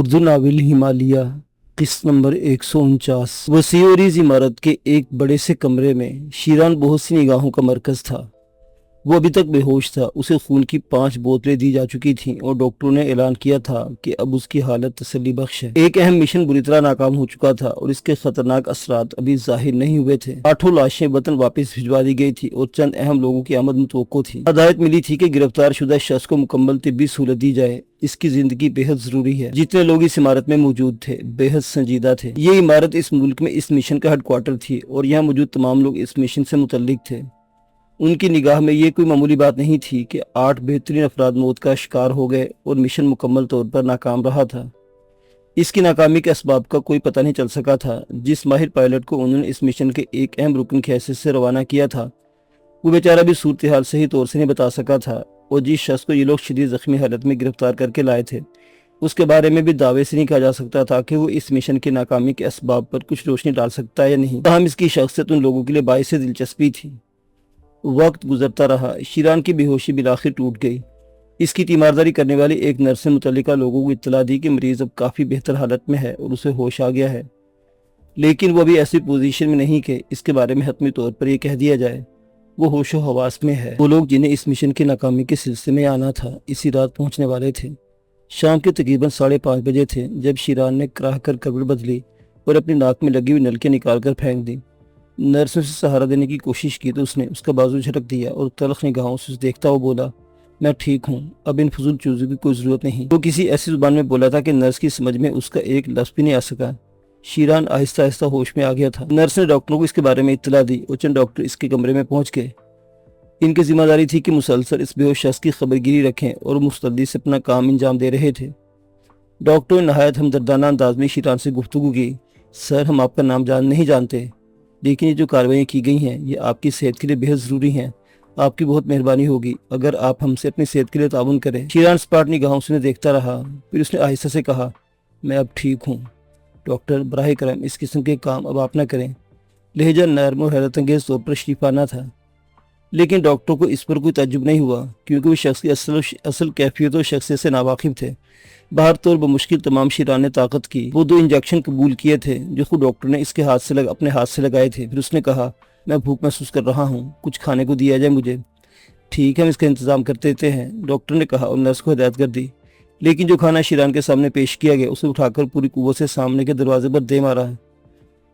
Urdu novel Himalaya قسط number 149۔ وسیع اور اس عمارت کے ایک بڑے سے کمرے میں شیران بہت سی نگاہوں کا مرکز تھا۔ وہ ابھی تک بے ہوش تھا۔ اسے خون کی 5 بوتلیں دی جا چکی تھیں اور ڈاکٹروں نے اعلان کیا تھا کہ اب اس کی حالت تسلی بخش ہے۔ ایک اہم مشن بری طرح ناکام ہو چکا تھا اور اس کے خطرناک اثرات ابھی ظاہر نہیں ہوئے تھے۔ 8 لاشیں وطن واپس بھجوا دی گئی تھی اور چند اہم لوگوں کی آمد متوقع تھی۔ ہدایت ملی تھی کہ گرفتار شدہ شخص کو مکمل طبی سہولت دی جائے۔ اس کی زندگی بے حد ضروری ہے۔ جتنے لوگ اس عمارت میں موجود تھے بے حد سنجیدہ تھے۔ یہ عمارت اس ملک میں اس مشن کا ہیڈ کوارٹر تھی اور یہاں موجود تمام لوگ اس مشن سے متعلق تھے۔ ان کی نگاہ میں یہ کوئی معمولی بات نہیں تھی کہ 8 بہترین افراد موت کا شکار ہو گئے اور مشن مکمل طور پر ناکام رہا تھا۔ اس کی ناکامی کے اسباب کا کوئی پتہ نہیں چل سکا تھا۔ جس ماہر پائلٹ کو انہوں نے اس مشن کے ایک اہم رکن کی حیثیت سے روانہ کیا تھا وہ بیچارہ بھی صورتحال صحیح طور سے نہیں بتا سکا تھا، اور جس شخص کو یہ لوگ شدید زخمی حالت میں گرفتار کر کے لائے تھے اس کے بارے میں بھی دعوے سے نہیں کہا جا سکتا تھا کہ وہ اس مشن کی ناکامی کے اسباب پر کچھ روشنی ڈال سکتا ہے یا نہیں۔ تاہم اس کی شخصیت ان لوگوں کے لیے باعث دلچسپی تھی۔ وقت گزرتا رہا۔ شیران کی بے ہوشی بالآخر ٹوٹ گئی۔ اس کی تیمارداری کرنے والی ایک نرس نے متعلقہ لوگوں کو اطلاع دی کہ مریض اب کافی بہتر حالت میں ہے اور اسے ہوش آ گیا ہے، لیکن وہ بھی ایسی پوزیشن میں نہیں کہ اس کے بارے میں حتمی طور پر یہ کہہ دیا جائے وہ ہوش و حواس میں ہے۔ وہ لوگ جنہیں اس مشن کی ناکامی کے سلسلے میں آنا تھا اسی رات پہنچنے والے تھے۔ شام کے تقریباً 5:30 بجے تھے جب شیران نے کراہ کر کپڑے بدلی اور اپنی ناک میں لگی ہوئی نلکیں نکال کر پھینک دی۔ نرس نے اسے سہارا دینے کی کوشش کی تو اس نے اس کا بازو جھٹک دیا اور تلخ نگاہوں سے اسے دیکھتا ہوا بولا، میں ٹھیک ہوں، اب ان فضول چیزوں کی کوئی ضرورت نہیں۔ وہ کسی ایسی زبان میں بولا تھا کہ نرس کی سمجھ میں اس کا ایک لفظ بھی نہیں آ سکا۔ شیران آہستہ آہستہ ہوش میں آ گیا تھا۔ نرس نے ڈاکٹروں کو اس کے بارے میں اطلاع دی اور چند ڈاکٹر اس کے کمرے میں پہنچ گئے۔ ان کی ذمہ داری تھی کہ مسلسل اس بے ہوش شخص کی خبرگیری رکھیں اور مستعدی سے اپنا کام انجام دے رہے تھے۔ ڈاکٹروں نے نہایت ہمدردانہ انداز میں شیران سے گفتگو کی۔ سر، ہم آپ کا نام نہیں جانتے، لیکن یہ جو کاروائیاں کی گئی ہیں یہ آپ کی صحت کے لیے بہت ضروری ہیں۔ آپ کی بہت مہربانی ہوگی اگر آپ ہم سے اپنی صحت کے لیے تعاون کریں۔ شیران سپاٹ نگاہوں سے انہیں دیکھتا رہا، پھر اس نے آہستہ سے کہا، میں اب ٹھیک ہوں ڈاکٹر، براہ کرم اس قسم کے کام اب آپ نہ کریں۔ لہجہ نرم اور حیرت انگیز طور پر شریفانہ تھا، لیکن ڈاکٹر کو اس پر کوئی تعجب نہیں ہوا کیونکہ وہ شخص کی اصل کیفیت اور شخصیت سے ناواقف تھے۔ باہر طور بمشکل تمام شیران نے طاقت کی۔ وہ 2 انجیکشن قبول کیے تھے جو خود ڈاکٹر نے اس کے اپنے ہاتھ سے لگائے تھے۔ پھر اس نے کہا، میں بھوک محسوس کر رہا ہوں، کچھ کھانے کو دیا جائے مجھے۔ ٹھیک ہے، ہم اس کا انتظام کر دیتے ہیں، ڈاکٹر نے کہا اور نرس کو ہدایت کر دی۔ لیکن جو کھانا شیران کے سامنے پیش کیا گیا اسے اٹھا کر پوری قوت سے سامنے کے دروازے پر دے مارا۔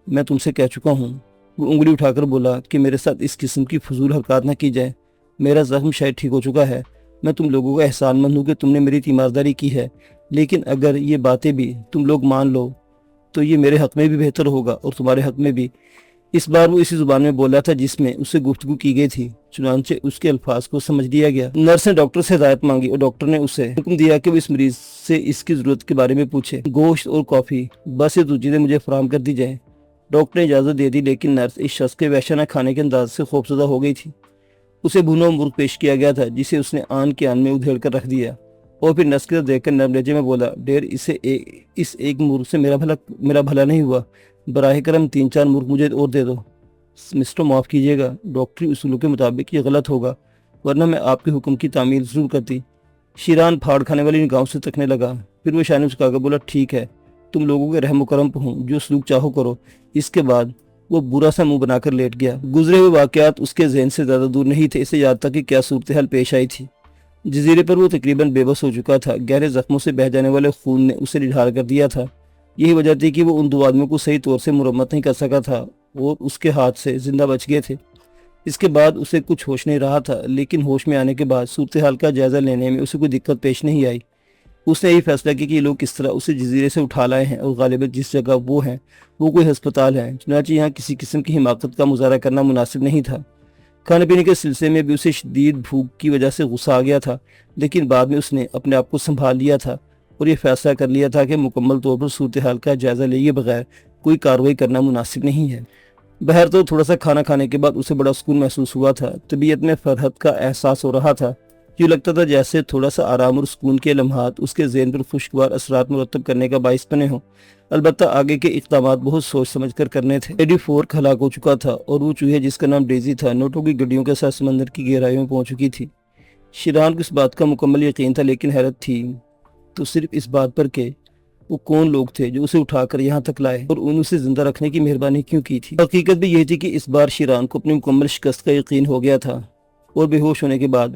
میں تم سے کہہ چکا ہوں، وہ انگلی اٹھا کر بولا، کہ میرے ساتھ اس قسم کی فضول حرکات نہ کی جائے۔ میرا زخم شاید ٹھیک ہو چکا ہے۔ میں تم لوگوں کا احسان مند ہوں کہ تم نے میری تیمارداری کی ہے، لیکن اگر یہ باتیں بھی تم لوگ مان لو تو یہ میرے حق میں بھی بہتر ہوگا اور تمہارے حق میں بھی۔ اس بار وہ اسی زبان میں بولا تھا جس میں اس سے گفتگو کی گئی تھی، چنانچہ اس کے الفاظ کو سمجھ لیا گیا۔ نرس نے ڈاکٹر سے ہدایت مانگی اور ڈاکٹر نے اسے حکم دیا کہ وہ اس مریض سے اس کی ضرورت کے بارے میں پوچھے۔ گوشت اور کافی، بس یہ 2 چیزیں مجھے فراہم کر دی جائیں۔ ڈاکٹر نے اجازت دے دی، لیکن نرس اس شخص کے وحشانہ کھانے کے انداز سے خوفزدہ ہو گئی تھی۔ اسے بھونا مرغ پیش کیا گیا تھا جسے اس نے آن کے آن میں ادھیڑ کر رکھ دیا اور پھر نرس کی طرف دیکھ کر نرم لہجے میں بولا، ڈیر اس ایک مرغ سے میرا بھلا نہیں ہوا، براہ کرم 3-4 مرغ مجھے اور دے دو۔ مسٹر، معاف کیجیے گا، ڈاکٹری اصولوں کے مطابق یہ غلط ہوگا، ورنہ میں آپ کے حکم کی تعمیل ضرور کرتی۔ شیران پھاڑ کھانے والی نگاہوں سے تکنے لگا، پھر وہ اشارے سے جھکا کر بولا، ٹھیک ہے، تم لوگوں کے رحم و کرم پہ ہوں، جو سلوک چاہو کرو۔ اس کے بعد وہ برا سا منہ بنا کر لیٹ گیا۔ گزرے ہوئے واقعات اس کے ذہن سے زیادہ دور نہیں تھے۔ اسے یاد تھا کہ کیا صورتحال پیش آئی تھی۔ جزیرے پر وہ تقریباً بے بس ہو چکا تھا۔ گہرے زخموں سے بہہ جانے والے خون نے اسے نڈھال کر دیا تھا۔ یہی وجہ تھی کہ وہ ان 2 آدمیوں کو صحیح طور سے مرمت نہیں کر سکا تھا اور اس کے ہاتھ سے زندہ بچ گئے تھے۔ اس کے بعد اسے کچھ ہوش نہیں رہا تھا، لیکن ہوش میں آنے کے بعد صورتحال کا جائزہ لینے میں اسے کوئی دقت پیش نہیں آئی۔ اس نے یہی فیصلہ کیا کہ یہ لوگ کس طرح اسے جزیرے سے اٹھا لائے ہیں اور غالباً جس جگہ وہ ہیں وہ کوئی ہسپتال ہے، چنانچہ یہاں کسی قسم کی حماقت کا مظاہرہ کرنا مناسب نہیں تھا۔ کھانے پینے کے سلسلے میں بھی اسے شدید بھوک کی وجہ سے غصہ آ گیا تھا، لیکن بعد میں اس نے اپنے آپ کو سنبھال لیا تھا اور یہ فیصلہ کر لیا تھا کہ مکمل طور پر صورتحال کا جائزہ لیے بغیر کوئی کارروائی کرنا مناسب نہیں ہے۔ بہر تو تھوڑا سا کھانا کھانے کے بعد اسے بڑا سکون محسوس ہوا تھا۔ طبیعت میں فرحت کا احساس ہو رہا تھا۔ یوں لگتا تھا جیسے تھوڑا سا آرام اور سکون کے لمحات اس کے ذہن پر خوشگوار اثرات مرتب کرنے کا باعث بنے ہوں۔ البتہ آگے کے اقدامات بہت سوچ سمجھ کر کرنے تھے۔ لیڈی فورک ہلاک ہو چکا تھا اور وہ چوہے جس کا نام ڈیزی تھا نوٹوں کی گڈیوں کے ساتھ سمندر کی گہرائیوں میں پہنچ چکی تھی۔ شیران کو اس بات کا مکمل یقین تھا، لیکن حیرت تھی تو صرف اس بات پر کہ وہ کون لوگ تھے جو اسے اٹھا کر یہاں تک لائے اور انہیں اسے زندہ رکھنے کی مہربانی کیوں کی تھی۔ حقیقت بھی یہ تھی کہ اس بار شیران کو اپنی مکمل شکست کا یقین ہو گیا تھا اور بے ہوش ہونے کے بعد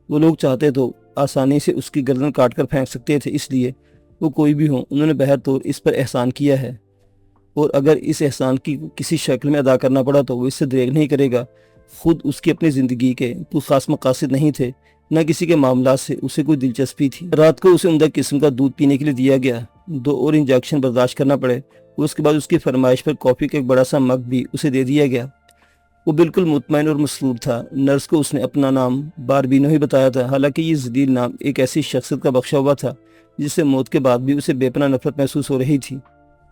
وہ لوگ چاہتے تو آسانی سے اس کی گردن کاٹ کر پھینک سکتے تھے، اس لیے وہ کوئی بھی ہوں انہوں نے بہر طور اس پر احسان کیا ہے، اور اگر اس احسان کی کسی شکل میں ادا کرنا پڑا تو وہ اس سے دریغ نہیں کرے گا۔ خود اس کی اپنی زندگی کے کوئی خاص مقاصد نہیں تھے، نہ کسی کے معاملات سے اسے کوئی دلچسپی تھی۔ رات کو اسے عمدہ قسم کا دودھ پینے کے لیے دیا گیا، 2 اور انجیکشن برداشت کرنا پڑے، اور اس کے بعد اس کی فرمائش پر کافی کا ایک بڑا سا مگ بھی اسے دے دیا گیا۔ وہ بالکل مطمئن اور مسرور تھا۔ نرس کو اس نے اپنا نام باربینو ہی بتایا تھا، حالانکہ یہ ذلیل نام ایک ایسی شخصیت کا بخشا ہوا تھا جس سے موت کے بعد بھی اسے بے پناہ نفرت محسوس ہو رہی تھی۔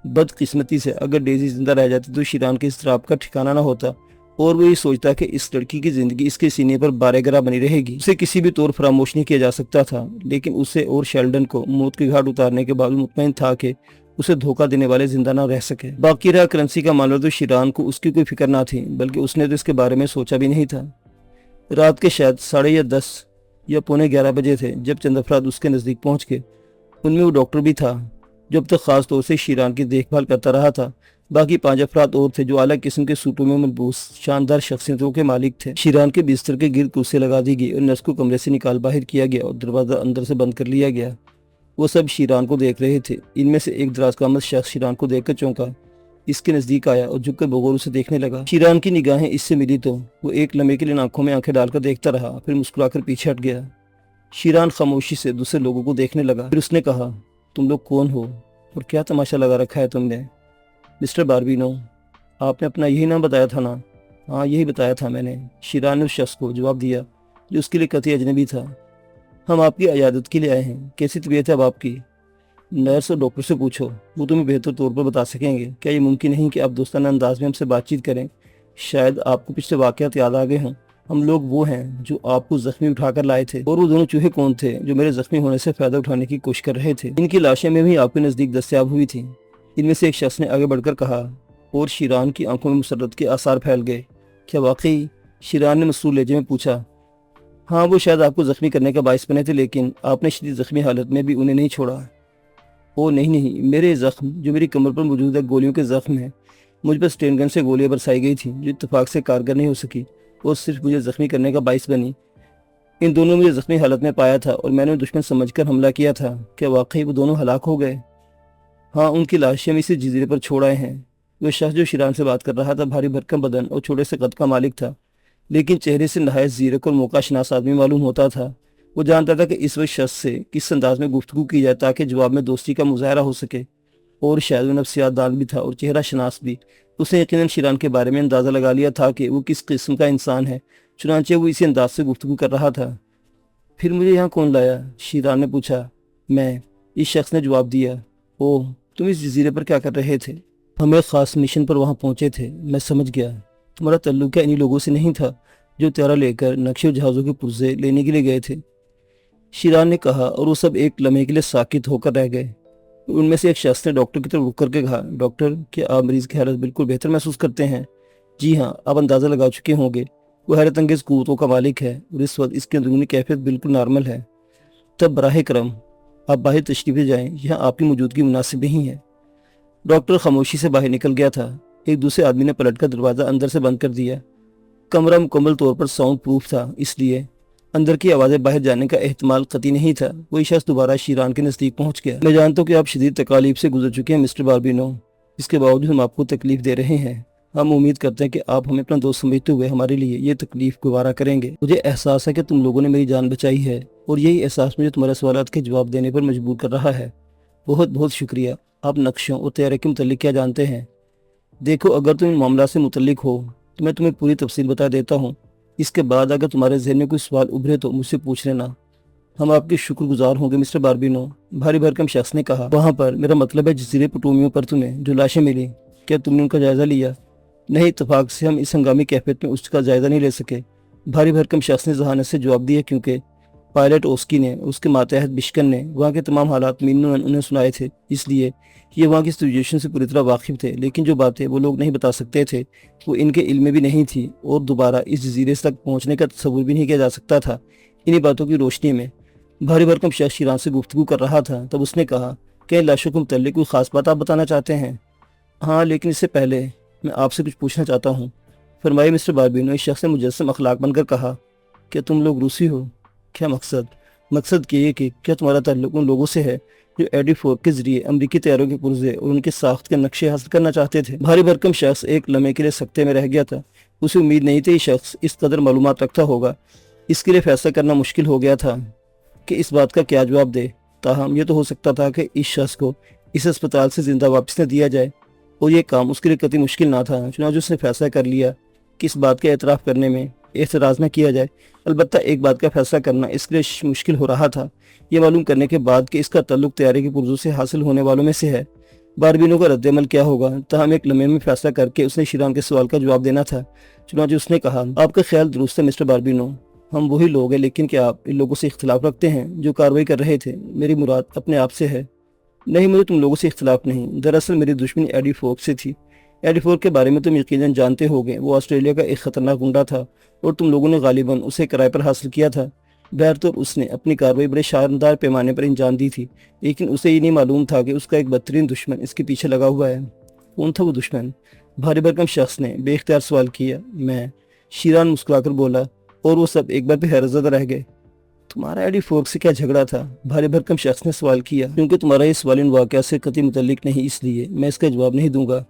بدقسمتی سے اگر ڈیزی زندہ رہ جاتی تو شیران کے اضطراب کا ٹھکانہ نہ ہوتا، اور وہ یہ سوچتا کہ اس لڑکی کی زندگی اس کے سینے پر بارے گرا بنی رہے گی۔ اسے کسی بھی طور فراموش نہیں کیا جا سکتا تھا، لیکن اسے اور شیلڈن کو موت کے گھاٹ اتارنے کے بعد مطمئن تھا کہ اسے دھوکہ دینے والے زندہ نہ رہ سکے۔ باقی رہا کرنسی کا معاملہ تو شیران کو اس کی کوئی فکر نہ تھی، بلکہ اس نے تو اس کے بارے میں سوچا بھی نہیں تھا۔ رات کے شاید 10:30 یا 11:15 بجے تھے جب چند افراد اس کے نزدیک پہنچ گئے۔ ان میں وہ ڈاکٹر بھی تھا جو اب تک خاص طور سے شیران کی دیکھ بھال کرتا رہا تھا۔ باقی 5 افراد اور تھے جو اعلیٰ قسم کے سوٹوں میں ملبوس شاندار شخصیتوں کے مالک تھے۔ شیران کے بستر کے گرد کرسی لگا دی گئی اور نرس کو کمرے سے نکال باہر کیا گیا اور دروازہ اندر سے بند کر لیا گیا۔ وہ سب شیران کو دیکھ رہے تھے۔ ان میں سے ایک دراز قامت شخص شیران کو دیکھ کر چونکا، اس کے نزدیک آیا اور جھک کر بغور اسے دیکھنے لگا۔ شیران کی نگاہیں اس سے ملی تو وہ ایک لمحے کے لیے آنکھوں میں آنکھیں ڈال کر دیکھتا رہا، پھر مسکرا کر پیچھے ہٹ گیا۔ شیران خاموشی سے دوسرے لوگوں کو دیکھنے لگا، پھر اس نے کہا، تم لوگ کون ہو اور کیا تماشا لگا رکھا ہے تم نے؟ مسٹر باربینو، آپ نے اپنا یہی نام بتایا تھا نا؟ ہاں یہی بتایا تھا میں نے، شیران نے اس شخص کو جواب دیا جو اس کے لیے قطعی اجنبی تھا۔ ہم آپ کی عیادت کے لیے آئے ہیں، کیسی طبیعت ہے اب آپ کی؟ نرس اور ڈاکٹر سے پوچھو، وہ تمہیں بہتر طور پر بتا سکیں گے۔ کیا یہ ممکن نہیں کہ آپ دوستانہ انداز میں ہم سے بات چیت کریں؟ شاید آپ کو پچھلے واقعات یاد آ گئے ہوں۔ ہم لوگ وہ ہیں جو آپ کو زخمی اٹھا کر لائے تھے، اور وہ دونوں چوہے کون تھے جو میرے زخمی ہونے سے فائدہ اٹھانے کی کوشش کر رہے تھے؟ ان کی لاشیں میں بھی آپ کے نزدیک دستیاب ہوئی تھیں۔ ان میں سے ایک شخص نے آگے بڑھ کر کہا، اور شیران کی آنکھوں میں مسرت کے آثار پھیل گئے۔ کیا واقعی؟ شیران نے مسرور لہجے میں پوچھا۔ ہاں، وہ شاید آپ کو زخمی کرنے کا باعث بنے تھے، لیکن آپ نے شدید زخمی حالت میں بھی انہیں نہیں چھوڑا۔ او نہیں، میرے زخم جو میری کمر پر موجود ہے گولیوں کے زخم ہیں۔ مجھ پر اسٹین گن سے گولیاں برسائی گئی تھیں جو اتفاق سے کارگر نہیں ہو سکی اور صرف مجھے زخمی کرنے کا باعث بنی۔ ان دونوں مجھے زخمی حالت میں پایا تھا اور میں نے دشمن سمجھ کر حملہ کیا تھا۔ کیا واقعی وہ دونوں ہلاک ہو گئے؟ ہاں، ان کی لاشیں اسی جزیرے پر چھوڑ آئے ہیں۔ وہ شخص جو شیران سے بات کر رہا تھا بھاری بھرکم بدن اور چھوٹے سے قد کا مالک تھا، لیکن چہرے سے نہایت زیرک اور موقع شناس آدمی معلوم ہوتا تھا۔ وہ جانتا تھا کہ اس وقت شخص سے کس انداز میں گفتگو کی جائے تاکہ جواب میں دوستی کا مظاہرہ ہو سکے، اور شاید وہ نفسیات دان بھی تھا اور چہرہ شناس بھی۔ اس نے یقیناً شیران کے بارے میں اندازہ لگا لیا تھا کہ وہ کس قسم کا انسان ہے، چنانچہ وہ اسی انداز سے گفتگو کر رہا تھا۔ پھر مجھے یہاں کون لایا؟ شیران نے پوچھا۔ میں، اس شخص نے جواب دیا۔ اوہ، تم اس جزیرے پر کیا کر رہے تھے؟ ہم ایک خاص مشن پر وہاں پہنچے تھے۔ میں سمجھ گیا، تمہارا تعلق کیا انہی لوگوں سے نہیں تھا جو طیارہ لے کر نقشے و جہازوں کے پرزے لینے کے لیے گئے تھے؟ شیران نے کہا، اور وہ سب ایک لمحے کے لیے ساکت ہو کر رہ گئے۔ ان میں سے ایک شخص نے ڈاکٹر کی طرف رک کر کے کہا، ڈاکٹر، کیا آپ مریض کی حالت بالکل بہتر محسوس کرتے ہیں؟ جی ہاں، آپ اندازہ لگا چکے ہوں گے، وہ حیرت انگیز قوتوں کا مالک ہے اور اس وقت اس کی اندرونی کیفیت بالکل نارمل ہے۔ تب براہ کرم آپ باہر تشریف لے جائیں، یہاں آپ کی موجودگی مناسب نہیں ہے۔ ڈاکٹر خاموشی سے باہر نکل گیا تھا۔ ایک دوسرے آدمی نے پلٹ کر دروازہ اندر سے بند کر دیا۔ کمرہ مکمل طور پر ساؤنڈ پروف تھا، اس لیے اندر کی آوازیں باہر جانے کا احتمال قطعی نہیں تھا۔ وہی شخص دوبارہ شیران کے نزدیک پہنچ گیا۔ میں جانتا ہوں کہ آپ شدید تکالیف سے گزر چکے ہیں مسٹر باربینو، اس کے باوجود ہم آپ کو تکلیف دے رہے ہیں۔ ہم امید کرتے ہیں کہ آپ ہمیں اپنا دوست سمجھتے ہوئے ہمارے لیے یہ تکلیف گوارا کریں گے۔ مجھے احساس ہے کہ تم لوگوں نے میری جان بچائی ہے، اور یہی احساس مجھے تمہارے سوالات کے جواب دینے پر مجبور کر رہا ہے۔ بہت بہت شکریہ۔ آپ نقشوں اور طیارے کے متعلق کیا جانتے ہیں؟ دیکھو، اگر تم ان معاملات سے متعلق ہو تو میں تمہیں پوری تفصیل بتا دیتا ہوں۔ اس کے بعد اگر تمہارے ذہن میں کوئی سوال ابھرے تو مجھ سے پوچھ لینا۔ ہم آپ کے شکر گزار ہوں گے مسٹر باربینو، بھاری بھرکم شخص نے کہا۔ وہاں پر، میرا مطلب ہے جزیرے پٹومیوں پر تمہیں جو لاشیں ملی، کیا تم نے ان کا جائزہ لیا؟ نہیں، اتفاق سے ہم اس ہنگامی کیفیت میں اس کا جائزہ نہیں لے سکے، بھاری بھرکم شخص نے ذہانت سے جواب دیا، کیونکہ پائلٹ اوسکی نے، اس کے ماتحت بشکن نے وہاں کے تمام حالات مینوں انہیں سنائے تھے، اس لیے یہ وہاں کی سچویشن سے پوری طرح واقف تھے، لیکن جو باتیں وہ لوگ نہیں بتا سکتے تھے وہ ان کے علم میں بھی نہیں تھی، اور دوبارہ اس جزیرے تک پہنچنے کا تصور بھی نہیں کیا جا سکتا تھا۔ انہی باتوں کی روشنی میں بھاری بھرکم شخص شیران سے گفتگو کر رہا تھا۔ تب اس نے کہا، کیا ان لاشوں کے متعلق کوئی خاص بات آپ بتانا چاہتے ہیں؟ ہاں، لیکن اس سے پہلے میں آپ سے کچھ پوچھنا چاہتا ہوں، فرمائے مسٹر باربینو۔ اس شخص نے مجسم اخلاق بن کر کہا۔ کیا تم لوگ روسی ہو؟ کیا مقصد یہ کہ کیا تمہارا تعلق ان لوگوں سے ہے جو ایڈی فورک کے ذریعے امریکی طیاروں کے پرزے اور ان کے ساخت کے نقشے حاصل کرنا چاہتے تھے؟ بھاری بھرکم شخص ایک لمحے کے لیے سکتے میں رہ گیا تھا۔ اسے امید نہیں تھی یہ شخص اس قدر معلومات رکھتا ہوگا۔ اس کے لیے فیصلہ کرنا مشکل ہو گیا تھا کہ اس بات کا کیا جواب دے۔ تاہم یہ تو ہو سکتا تھا کہ اس شخص کو اس اسپتال سے زندہ واپس نہ دیا جائے، اور یہ کام اس کے لیے قطعی مشکل نہ تھا۔ چنانچہ اس نے فیصلہ کر لیا کہ اس بات کا اعتراف کرنے میں اعتراض نہ کیا جائے۔ البتہ ایک بات کا فیصلہ کرنا اس کے لیے مشکل ہو رہا تھا، یہ معلوم کرنے کے بعد کہ اس کا تعلق طیارے کے پرزوں سے حاصل ہونے والوں میں سے ہے۔ باربینو کا رد عمل کیا ہوگا؟ تاہم ایک لمحے میں فیصلہ کر کے اس نے شیران کے سوال کا جواب دینا تھا۔ چنانچہ اس نے کہا، آپ کا خیال درست ہے مسٹر باربینو، ہم وہی لوگ ہیں، لیکن کیا آپ ان لوگوں سے اختلاف رکھتے ہیں جو کارروائی کر رہے تھے؟ میری مراد اپنے آپ سے ہے۔ نہیں، مجھے تم لوگوں سے اختلاف نہیں، دراصل میری دشمنی ایڈی فورک سے تھی۔ ایڈی فورک کے بارے میں تم یقیناً جانتے ہوگے، وہ آسٹریلیا کا ایک خطرناک گنڈا تھا اور تم لوگوں نے غالباً اسے کرائے پر حاصل کیا تھا۔ بہرطور اس نے اپنی کارروائی بڑے شاندار پیمانے پر انجام دی تھی، لیکن اسے یہ نہیں معلوم تھا کہ اس کا ایک بدترین دشمن اس کے پیچھے لگا ہوا ہے۔ کون تھا وہ دشمن؟ بھاری بھرکم شخص نے بے اختیار سوال کیا۔ میں، شیران مسکرا کر بولا، اور وہ سب ایک بار پہ حیرت زدہ رہ گئے۔ تمہارا ایڈی فورک سے کیا جھگڑا تھا؟ بھاری بھرکم شخص نے سوال کیا۔ کیونکہ تمہارا یہ سوال ان واقعات سے قطعی متعلق نہیں، اس لیے میں اس کا جواب نہیں دوں گا۔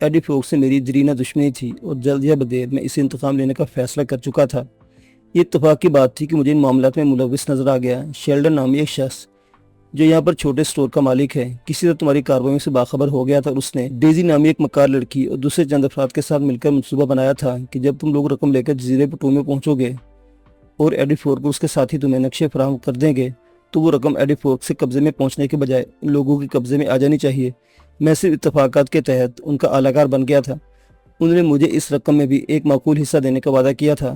ایڈی فورک سے میری دیرینہ دشمنی تھی، اور جلد یا بدیر میں اسے انتقام لینے کا فیصلہ کر چکا تھا۔ یہ اتفاق کی بات تھی کہ مجھے ان معاملات میں ملوث نظر آ گیا۔ شیلڈن نامی ایک شخص جو یہاں پر چھوٹے سٹور کا مالک ہے، کسی طرح تمہاری کارروائیوں سے باخبر ہو گیا تھا، اور اس نے ڈیزی نامی ایک مکار لڑکی اور دوسرے چند افراد کے ساتھ مل کر منصوبہ بنایا تھا کہ جب تم لوگ رقم لے کر جزیرے پٹو میں پہنچو گے اور ایڈی فورک اور اس کے ساتھی تمہیں نقشے فراہم کر دیں گے، تو وہ رقم ایڈی فورک سے قبضے میں پہنچنے کے بجائے ان لوگوں کے قبضے میں آ جانی چاہیے۔ میں صرف اتفاقات کے تحت ان کا اعلی کار بن گیا تھا۔ انہوں نے مجھے اس رقم میں بھی ایک معقول حصہ دینے کا وعدہ کیا تھا،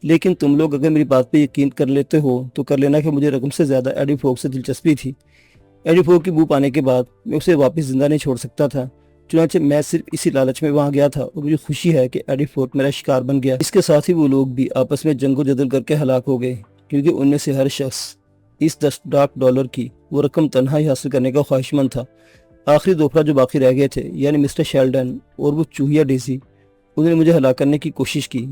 لیکن تم لوگ اگر میری بات پہ یقین کر لیتے ہو تو کر لینا کہ مجھے رقم سے زیادہ ایڈی فورک سے دلچسپی تھی۔ ایڈی فورک کی بو پانے کے بعد میں اسے واپس زندہ نہیں چھوڑ سکتا تھا، چنانچہ میں صرف اسی لالچ میں وہاں گیا تھا، اور مجھے خوشی ہے کہ ایڈی فورک میرا شکار بن گیا۔ اس کے ساتھ ہی وہ لوگ بھی آپس میں جنگ و جدل کر کے ہلاک ہو گئے، کیونکہ ان میں سے ہر شخص اس $10 کی وہ رقم تنہا ہی حاصل کرنے کا خواہش مند تھا۔ آخری دو افراد جو باقی رہ گئے تھے، یعنی مسٹر شیلڈن اور وہ چوہیا ڈیزی، انہوں نے مجھے ہلاک کرنے کی کوشش کی،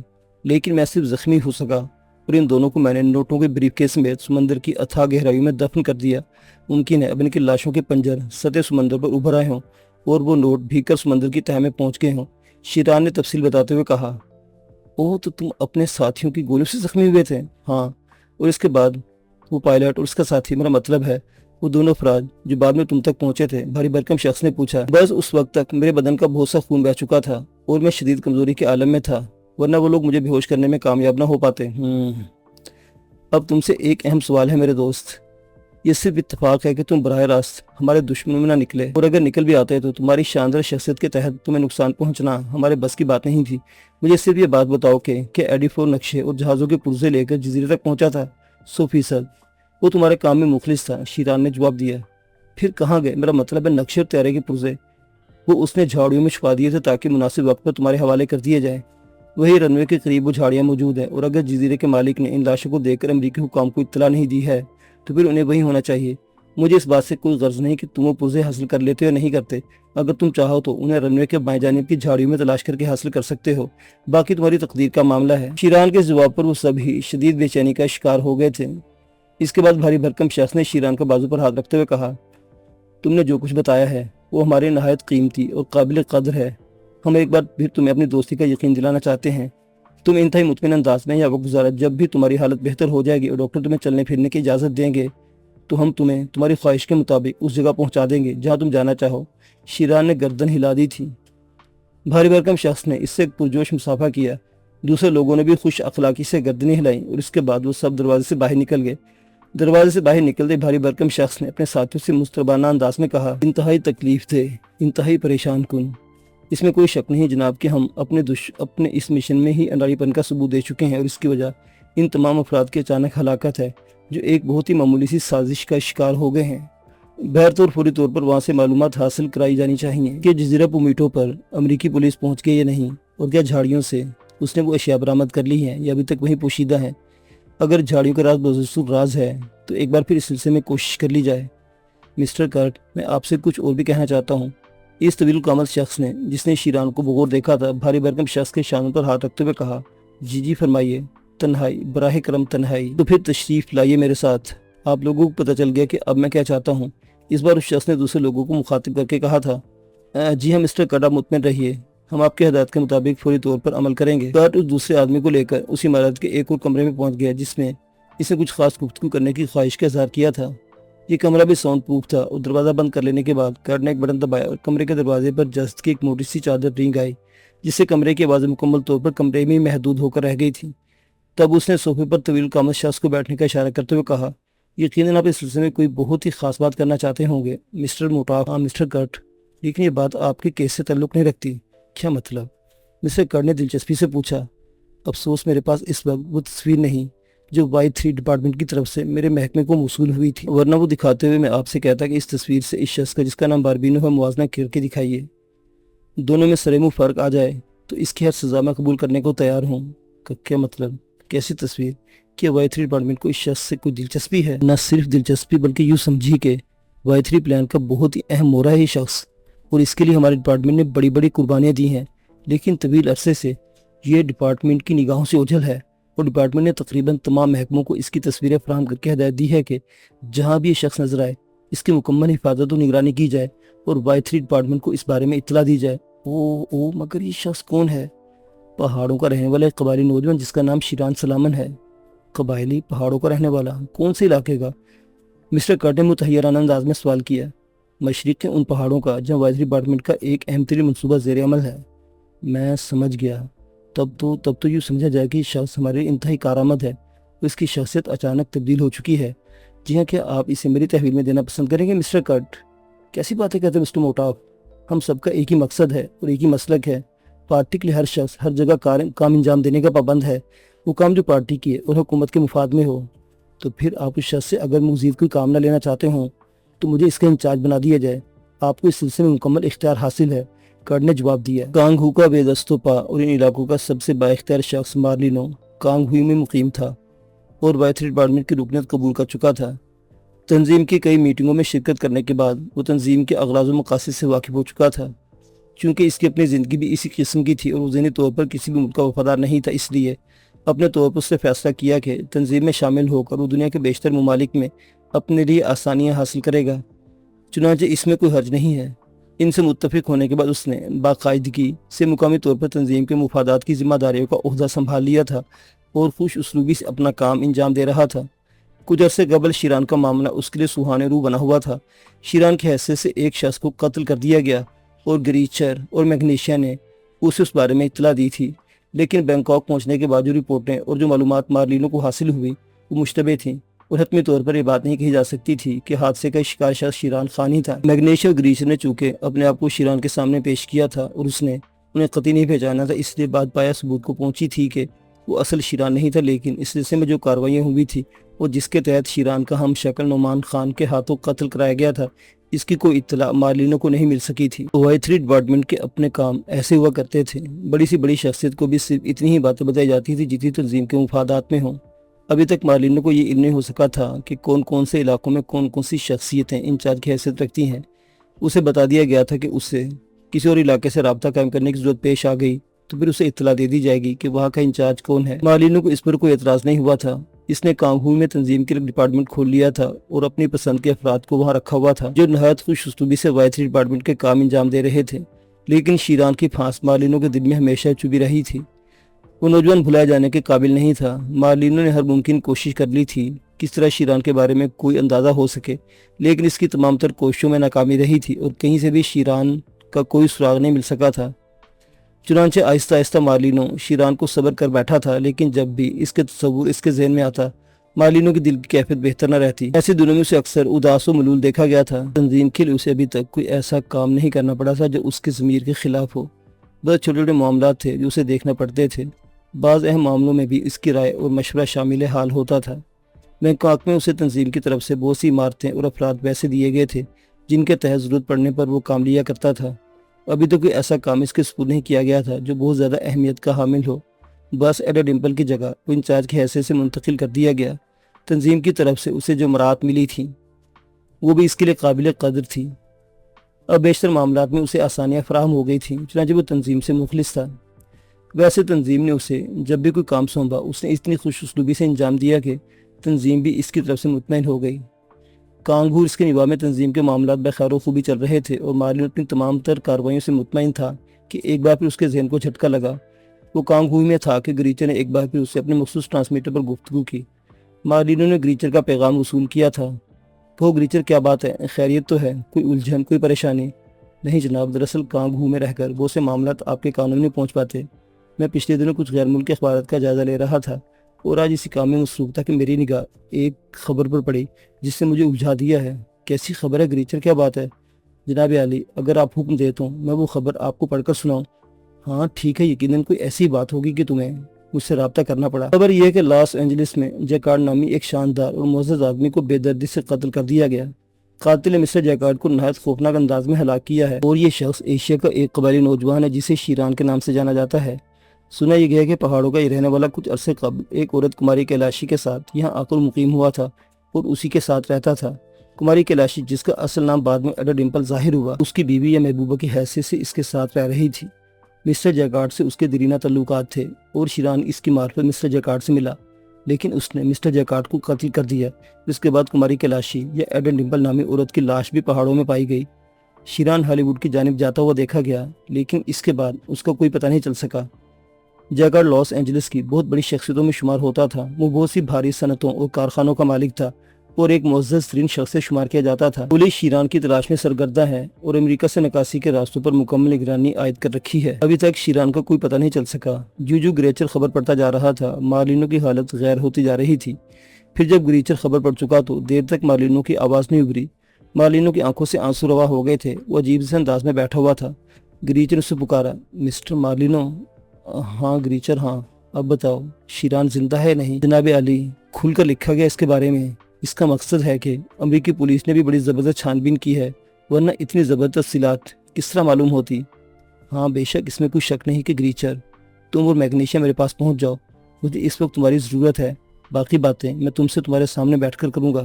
لیکن میں صرف زخمی ہو سکا، اور ان دونوں کو میں نے نوٹوں کے بریف کیس میں سمندر کی اتھاہ گہرائیوں میں دفن کر دیا۔ ممکن ہے اب ان کی لاشوں کے پنجر سطح سمندر پر ابھر آئے ہوں اور وہ نوٹ بھیگ کر سمندر کی تہہ میں پہنچ گئے ہوں، شیران نے تفصیل بتاتے ہوئے کہا۔ اوہ، تو تم اپنے ساتھیوں کی گولیوں سے زخمی ہوئے تھے؟ ہاں، اور اس کے بعد وہ پائلٹ اور اس کا ساتھی، میرا مطلب ہے وہ دونوں افراد جو بعد میں تم تک پہنچے تھے، بھاری بھرکم شخص نے پوچھا۔ بس اس وقت تک میرے بدن کا بہت سا خون بہہ چکا تھا اور میں شدید کمزوری کے عالم میں تھا، ورنہ وہ لوگ مجھے بے ہوش کرنے میں کامیاب نہ ہو پاتے۔ اب تم سے ایک اہم سوال ہے میرے دوست، یہ صرف اتفاق ہے کہ تم براہ راست ہمارے دشمنوں میں نہ نکلے، اور اگر نکل بھی آتے تو تمہاری شاندار شخصیت کے تحت تمہیں نقصان پہنچنا ہمارے بس کی بات نہیں تھی۔ مجھے صرف یہ بات بتاؤ کہ کیا ایڈی فورک نقشے اور جہازوں کے پرزے لے کر جزیرے تک پہنچا تھا؟ 100%۔ وہ تمہارے کام میں مخلص تھا، شیران نے جواب دیا۔ پھر کہاں گئے؟ میرا مطلب ہے نقشے اور طیارے کے پرزے۔ وہ اس نے جھاڑیوں میں چھپا دیے تھے تاکہ مناسب وقت پر تمہارے حوالے کر دیے جائیں۔ وہی رن وے کے قریب وہ جھاڑیاں موجود ہیں، اور اگر جزیرے کے مالک نے ان لاشوں کو دیکھ کر امریکی حکام کو اطلاع نہیں دی ہے تو پھر انہیں وہی ہونا چاہیے۔ مجھے اس بات سے کوئی غرض نہیں کہ تم وہ پرزے حاصل کر لیتے یا نہیں کرتے۔ اگر تم چاہو تو انہیں رن وے کے بائیں جانب کی جھاڑیوں میں تلاش کر کے حاصل کر سکتے ہو، باقی تمہاری تقدیر کا معاملہ ہے۔ شیران کے جواب پر وہ سب ہی شدید بے چینی کا شکار ہو گئے تھے۔ اس کے بعد بھاری بھرکم شخص نے شیران کا بازو پر ہاتھ رکھتے ہوئے کہا، تم نے جو کچھ بتایا ہے وہ ہمارے نہایت قیمتی اور قابل قدر ہے۔ ہم ایک بار پھر تمہیں اپنی دوستی کا یقین دلانا چاہتے ہیں۔ تم انتہائی مطمئن انداز میں یہاں وقت گزارا، جب بھی تمہاری حالت بہتر ہو جائے گی اور ڈاکٹر تمہیں چلنے پھرنے کی اجازت دیں گے تو ہم تمہیں تمہاری خواہش کے مطابق اس جگہ پہنچا دیں گے جہاں تم جانا چاہو۔ شیران نے گردن ہلا دی تھی۔ بھاری بھرکم شخص نے اس سے پرجوش مصافحہ کیا۔ دوسرے لوگوں نے بھی خوش اخلاقی سے گردنیں ہلائیں، اور اس کے بعد وہ سب دروازے سے باہر نکل گئے۔ دروازے سے باہر نکلتے بھاری بھرکم شخص نے اپنے ساتھیوں سے مستربانہ انداز میں کہا، انتہائی تکلیف دہ، انتہائی پریشان کن۔ اس میں کوئی شک نہیں جناب کہ ہم اپنے اس مشن میں ہی اناڑی پن کا ثبوت دے چکے ہیں، اور اس کی وجہ ان تمام افراد کی اچانک ہلاکت ہے جو ایک بہت ہی معمولی سی سازش کا شکار ہو گئے ہیں۔ بہرطور فوری طور پر وہاں سے معلومات حاصل کرائی جانی چاہیے کہ جزیرہ پومیٹو پر امریکی پولیس پہنچ گئی یا نہیں، اور کیا جھاڑیوں سے اس نے وہ اشیاء برآمد کر لی ہیں یا ابھی تک وہیں پوشیدہ ہیں۔ اگر جھاڑیوں کا راز بزرگ راز ہے تو ایک بار پھر اس سلسلے میں کوشش کر لی جائے۔ مسٹر کرٹ، میں آپ سے کچھ اور بھی کہنا چاہتا ہوں۔ اس طویل القامت شخص نے، جس نے شیران کو بغور دیکھا تھا، بھاری بھرکم شخص کے شانوں پر ہاتھ رکھتے ہوئے کہا، جی فرمائیے۔ تنہائی، براہ کرم تنہائی۔ تو پھر تشریف لائیے میرے ساتھ۔ آپ لوگوں کو پتہ چل گیا کہ اب میں کیا چاہتا ہوں۔ اس بار اس شخص نے دوسرے لوگوں کو مخاطب کر کے کہا تھا، جی ہاں مسٹر کرٹ، آپ مطمئن رہیے، ہم آپ کے ہدایت کے مطابق فوری طور پر عمل کریں گے۔ کرٹ اس دوسرے آدمی کو لے کر اسی عمارت کے ایک اور کمرے میں پہنچ گیا جس میں اسے کچھ خاص گفتگو کرنے کی خواہش کا اظہار کیا تھا۔ یہ کمرہ بھی ساؤنڈ پروف تھا اور دروازہ بند کر لینے کے بعد کرٹ نے ایک بٹن دبایا اور کمرے کے دروازے پر جست کی ایک موٹی سی چادر رینگ آئی، جس سے کمرے کی آوازیں مکمل طور پر کمرے میں محدود ہو کر رہ گئی تھیں۔ تب اس نے صوفے پر طویل القامت شخص کو بیٹھنے کا اشارہ کرتے ہوئے کہا، یقیناً آپ اس سلسلے میں کوئی بہت ہی خاص بات کرنا چاہتے ہوں گے مسٹر موٹاف۔ ہاں مسٹر کرٹ، لیکن یہ بات آپ کے کیس سے تعلق نہیں رکھتی۔ کیا مطلب؟ مسٹر کرٹ نے دلچسپی سے پوچھا۔ افسوس، میرے پاس اس وقت وہ تصویر نہیں جو Y3 ڈپارٹمنٹ کی طرف سے میرے محکمے کو موصول ہوئی تھی، ورنہ وہ دکھاتے ہوئے میں آپ سے کہتا کہ اس تصویر سے اس شخص کا جس کا نام باربینو ہے موازنہ کر کے دکھائیے۔ دونوں میں سرے منہ فرق آ جائے تو اس کی ہر سزا میں قبول کرنے کو تیار ہوں۔ کیا مطلب؟ کیسی تصویر؟ کیا Y3 ڈپارٹمنٹ کو اس شخص سے کوئی دلچسپی ہے؟ نہ صرف دلچسپی بلکہ یوں سمجھی کہ Y3 پلان کا بہت ہی اہم مورا ہے یہ شخص، اور اس کے لیے ہمارے ڈپارٹمنٹ نے بڑی بڑی قربانیاں دی ہیں، لیکن طویل عرصے سے یہ ڈپارٹمنٹ کی نگاہوں سے اوجھل ہے، اور ڈپارٹمنٹ نے تقریباً تمام محکموں کو اس کی تصویریں فراہم کر کے ہدایت دی ہے کہ جہاں بھی یہ شخص نظر آئے اس کی مکمل حفاظت و نگرانی کی جائے اور Y3 ڈپارٹمنٹ کو اس بارے میں اطلاع دی جائے۔ مگر یہ شخص کون ہے؟ پہاڑوں کا رہنے والا ایک قبائلی نوجوان جس کا نام شیران سلامن ہے۔ قبائلی؟ پہاڑوں کا رہنے والا؟ کون سے علاقے کا؟ مسٹر کرٹ نے متحیرانہ انداز میں سوال کیا۔ مشرق کے ان پہاڑوں کا جہاں Y3 ڈپارٹمنٹ کا ایک اہم ترین منصوبہ زیر عمل ہے۔ میں سمجھ گیا۔ تب تو یوں سمجھا جائے کہ یہ شخص ہمارے انتہائی کارآمد ہے اور اس کی شخصیت اچانک تبدیل ہو چکی ہے۔ جی ہاں، کیا آپ اسے میری تحویل میں دینا پسند کریں گے مسٹر کرٹ؟ کیسی باتیں کہتے ہیں مسٹر موٹاف؟ ہم سب کا ایک ہی مقصد ہے اور ایک ہی مسلک ہے۔ پارٹی کے لیے ہر شخص ہر جگہ کام انجام دینے کا پابند ہے، وہ کام جو پارٹی کی اور حکومت کے مفاد میں ہو۔ تو پھر آپ اس شخص سے اگر مزید کوئی کام نہ لینا چاہتے ہوں تو مجھے اس کا انچارج بنا دیا جائے، آپ کو اس سلسلے میں مکمل اختیار حاصل ہے، کرٹ نے جواب دیا۔ کانگ ہو کا بے دست و پا اور ان علاقوں کا سب سے با اختیار شخص مارلینو کانگ ہوئی میں مقیم تھا اور Y3 ڈپارٹمنٹ کی رکنیت قبول کر چکا تھا۔ تنظیم کی کئی میٹنگوں میں شرکت کرنے کے بعد وہ تنظیم کے اغراض و مقاصد سے واقف ہو چکا تھا۔ چونکہ اس کی اپنی زندگی بھی اسی قسم کی تھی اور وہ ذہنی طور پر کسی بھی ملک کا وفادار نہیں تھا، اس لیے اپنے طور پر اس نے فیصلہ کیا کہ تنظیم میں شامل ہو کر وہ دنیا کے بیشتر ممالک میں اپنے لیے آسانیاں حاصل کرے گا۔ چنانچہ اس میں کوئی حرج نہیں ہے۔ ان سے متفق ہونے کے بعد اس نے باقاعدگی سے مقامی طور پر تنظیم کے مفادات کی ذمہ داریوں کا عہدہ سنبھال لیا تھا اور خوش اسلوبی سے اپنا کام انجام دے رہا تھا۔ کچھ عرصے قبل شیران کا معاملہ اس کے لیے سوہانے روح بنا ہوا تھا۔ شیران کی حیثیت سے ایک شخص کو قتل کر دیا گیا اور گریچر اور میگنیشیا نے اسے اس بارے میں اطلاع دی تھی، لیکن بینکاک پہنچنے کے بعد جو رپورٹیں اور جو معلومات مارلینو کو حاصل ہوئی وہ مشتبہ تھیں اور حتمی طور پر یہ بات نہیں کہی جا سکتی تھی کہ حادثے کا شکار شخص شیران خان ہی تھا۔ میگنیشیا اور گریچر نے چونکہ اپنے آپ کو شیران کے سامنے پیش کیا تھا اور اس نے انہیں قطعی نہیں پہچانا تھا، اس لیے بات پایا ثبوت کو پہنچی تھی کہ وہ اصل شیران نہیں تھا، لیکن اس سلسلے میں جو کارروائیاں ہوئی تھی اور جس کے تحت شیران کا ہم شکل نعمان خان کے ہاتھوں قتل کرایا گیا تھا، اس کی کوئی اطلاع مارلینو کو نہیں مل سکی تھی۔ Y3 ڈپارٹمنٹ کے اپنے کام ایسے ہوا کرتے تھے، بڑی سی بڑی شخصیت کو بھی صرف اتنی ہی باتیں بتائی جاتی تھی جتنی تنظیم کے مفادات میں ہوں۔ ابھی تک مارلینو کو یہ علم نہیں ہو سکا تھا کہ کون کون سے علاقوں میں کون کون سی شخصیتیں انچارج کی حیثیت رکھتی ہیں۔ اسے بتا دیا گیا تھا کہ اسے کسی اور علاقے سے رابطہ قائم کرنے کی ضرورت پیش آ گئی تو پھر اسے اطلاع دے دی جائے گی کہ وہاں کا انچارج کون ہے۔ مارلینو کو اس پر کوئی اعتراض نہیں ہوا تھا۔ اس نے کانگہو میں تنظیم کے ڈپارٹمنٹ کھول لیا تھا اور اپنی پسند کے افراد کو وہاں رکھا ہوا تھا جو نہایت خوش اسلوبی سے Y3 ڈپارٹمنٹ کے کام انجام دے رہے تھے، لیکن شیران کی پھانس مارلینو کے دل میں ہمیشہ چبھی رہی تھی۔ وہ نوجوان بھلائے جانے کے قابل نہیں تھا۔ مارلینو نے ہر ممکن کوشش کر لی تھی کس طرح شیران کے بارے میں کوئی اندازہ ہو سکے، لیکن اس کی تمام تر کوششوں میں ناکامی رہی تھی اور کہیں سے بھی شیران کا کوئی سراغ نہیں مل سکا تھا۔ چنانچہ آہستہ آہستہ مارلینو شیران کو صبر کر بیٹھا تھا، لیکن جب بھی اس کے تصور اس کے ذہن میں آتا مارلینو کی دل کی کیفیت بہتر نہ رہتی۔ ایسے دنوں میں اسے اکثر اداس و ملول دیکھا گیا تھا۔ تنظیم کے لیے اسے ابھی تک کوئی ایسا کام نہیں کرنا پڑا تھا جو اس کے ضمیر کے خلاف ہو۔ بس چھوٹے چھوٹے معاملات تھے جو اسے دیکھنا پڑتے تھے۔ بعض اہم معاملوں میں بھی اس کی رائے اور مشورہ شامل حال ہوتا تھا۔ بینکاک میں اسے تنظیم کی طرف سے بہت سی عمارتیں اور افراد ویسے دیے گئے تھے جن کے تحت ضرورت پڑنے پر وہ کام لیا کرتا تھا۔ ابھی تو کوئی ایسا کام اس کے سپرد نہیں کیا گیا تھا جو بہت زیادہ اہمیت کا حامل ہو۔ بس ایڈا ڈمپل کی جگہ وہ انچارج کی حیثیت سے منتقل کر دیا گیا۔ تنظیم کی طرف سے اسے جو مراعات ملی تھی وہ بھی اس کے لیے قابل قدر تھی۔ اب بیشتر معاملات میں اسے آسانیاں فراہم ہو گئی تھیں، چنانچہ وہ تنظیم سے مخلص تھا۔ ویسے تنظیم نے اسے جب بھی کوئی کام سونپا اس نے اتنی خوش اسلوبی سے انجام دیا کہ تنظیم بھی اس کی طرف سے مطمئن ہو گئی۔ کانگھور اس کے نواح میں تنظیم کے معاملات بخیر و خوبی چل رہے تھے اور مارلن اپنی تمام تر کارروائیوں سے مطمئن تھا کہ ایک بار پھر اس کے ذہن کو جھٹکا لگا۔ وہ کانگھور میں تھا کہ گریچر نے ایک بار پھر اسے اپنے مخصوص ٹرانسمیٹر پر گفتگو کی۔ مارلینو نے گریچر کا پیغام وصول کیا تھا۔ وہ گریچر کیا بات ہے، خیریت تو ہے؟ کوئی الجھن، کوئی پریشانی؟ نہیں جناب، دراصل کانگھور میں رہ کر بہت سے معاملات آپ کے کانوں میں نہیں پہنچ پاتے۔ میں پچھلے دنوں کچھ غیر ملکی اخبارات کا جائزہ لے رہا تھا اور آج اسی کام میں مصروف تھا کہ میری نگاہ ایک خبر پر پڑی جس نے مجھے الجھا دیا ہے۔ کیسی خبر ہے گریچر، کیا بات ہے؟ جناب عالی، اگر آپ حکم دے تو میں وہ خبر آپ کو پڑھ کر سناؤں؟ ہاں ٹھیک ہے، یقیناً کوئی ایسی بات ہوگی کہ تمہیں مجھ سے رابطہ کرنا پڑا۔ خبر یہ ہے کہ لاس اینجلس میں جیکارڈ نامی ایک شاندار اور معزز آدمی کو بے دردی سے قتل کر دیا گیا۔ قاتل نے مسٹر جیکارڈ کو نہایت خوفناک انداز میں ہلاک کیا ہے اور یہ شخص ایشیا کا ایک قبائلی نوجوان ہے جسے شیران کے نام سے جانا جاتا ہے۔ سنا یہ گیا کہ پہاڑوں کا یہ رہنے والا کچھ عرصے قبل ایک عورت کماری کیلاشی کے ساتھ یہاں آ کر مقیم ہوا تھا اور اسی کے ساتھ رہتا تھا۔ کماری کیلاشی، جس کا اصل نام بعد میں ایڈا ڈمپل ظاہر ہوا، اس کی بیوی یا محبوبہ کی حیثیت سے اس کے ساتھ رہ رہی تھی۔ مسٹر جیکارڈ سے اس کے دیرینہ تعلقات تھے اور شیران اس کی معرفت مسٹر جیکارڈ سے ملا، لیکن اس نے مسٹر جیکارڈ کو قتل کر دیا۔ اس کے بعد کماری کیلاشی یا ایڈا ڈمپل نامی عورت کی لاش بھی پہاڑوں میں پائی گئی۔ شیران ہالی ووڈ کی جانب جاتا ہوا دیکھا گیا، لیکن اس کے بعد اس کا کوئی پتہ نہیں چل سکا۔ جیکارڈ لاس اینجلس کی بہت بڑی شخصیتوں میں شمار ہوتا تھا۔ وہ بہت سی بھاری صنعتوں اور کارخانوں کا مالک تھا اور ایک معزز ترین شخص سے شمار کیا جاتا تھا۔ پولیس شیران کی تلاش میں سرگردہ ہے اور امریکہ سے نکاسی کے راستوں پر مکمل نگرانی عائد کر رکھی ہے۔ ابھی تک شیران کا کوئی پتہ نہیں چل سکا۔ جو گریچر خبر پڑھتا جا رہا تھا، مارلینو کی حالت غیر ہوتی جا رہی تھی۔ پھر جب گریچر خبر پڑھ چکا تو دیر تک مارلینو کی آواز نہیں ابھری۔ مارلینو کی آنکھوں سے آنسو روا ہو گئے تھے۔ وہ عجیب سے انداز میں بیٹھا ہوا تھا۔ گریچر نے اسے پکارا، مسٹر مارلینو۔ ہاں گریچر، ہاں، اب بتاؤ، شیران زندہ ہے نہیں؟ جناب عالی، کھل کر لکھا گیا اس کے بارے میں۔ اس کا مقصد ہے کہ امریکی پولیس نے بھی بڑی زبردست چھان بین کی ہے، ورنہ اتنی زبردست تفصیلات کس طرح معلوم ہوتی؟ ہاں بے شک، اس میں کوئی شک نہیں کہ گریچر، تم اور میگنیشیا میرے پاس پہنچ جاؤ، مجھے اس وقت تمہاری ضرورت ہے۔ باقی باتیں میں تم سے تمہارے سامنے بیٹھ کر کروں گا۔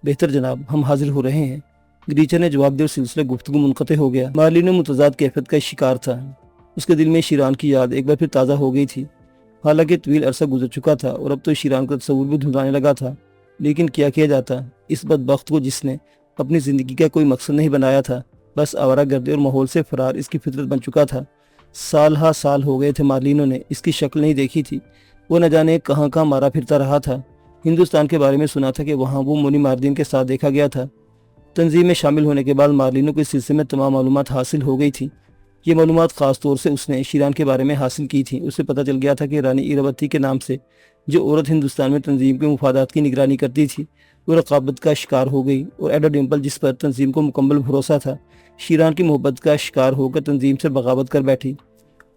بہتر جناب، ہم حاضر ہو رہے ہیں، گریچر نے جواب دیا اور سلسلہ گفتگو منقطع ہو گیا۔ مارلینو متضاد کیفیت کا شکار تھا۔ اس کے دل میں شیران کی یاد ایک بار پھر تازہ ہو گئی تھی۔ حالانکہ طویل عرصہ گزر چکا تھا اور اب تو شیران کا تصور بھی دھندلانے لگا تھا، لیکن کیا کیا جاتا، اس بدبخت کو جس نے اپنی زندگی کا کوئی مقصد نہیں بنایا تھا، بس آوارہ گردی اور ماحول سے فرار اس کی فطرت بن چکا تھا۔ سال ہا سال ہو گئے تھے مارلینو نے اس کی شکل نہیں دیکھی تھی۔ وہ نہ جانے کہاں کہاں مارا پھرتا رہا تھا۔ ہندوستان کے بارے میں سنا تھا کہ وہاں وہ مونی ماردین کے ساتھ دیکھا گیا تھا۔ تنظیم میں شامل ہونے کے بعد مارلینو کو اس سلسلے میں تمام معلومات حاصل ہو گئی تھی۔ یہ معلومات خاص طور سے اس نے شیران کے بارے میں حاصل کی تھی۔ اسے پتہ چل گیا تھا کہ رانی ایراوتی کے نام سے جو عورت ہندوستان میں تنظیم کے مفادات کی نگرانی کرتی تھی، وہ رقابت کا شکار ہو گئی، اور ایڈا ڈمپل، جس پر تنظیم کو مکمل بھروسہ تھا، شیران کی محبت کا شکار ہو کر تنظیم سے بغاوت کر بیٹھی۔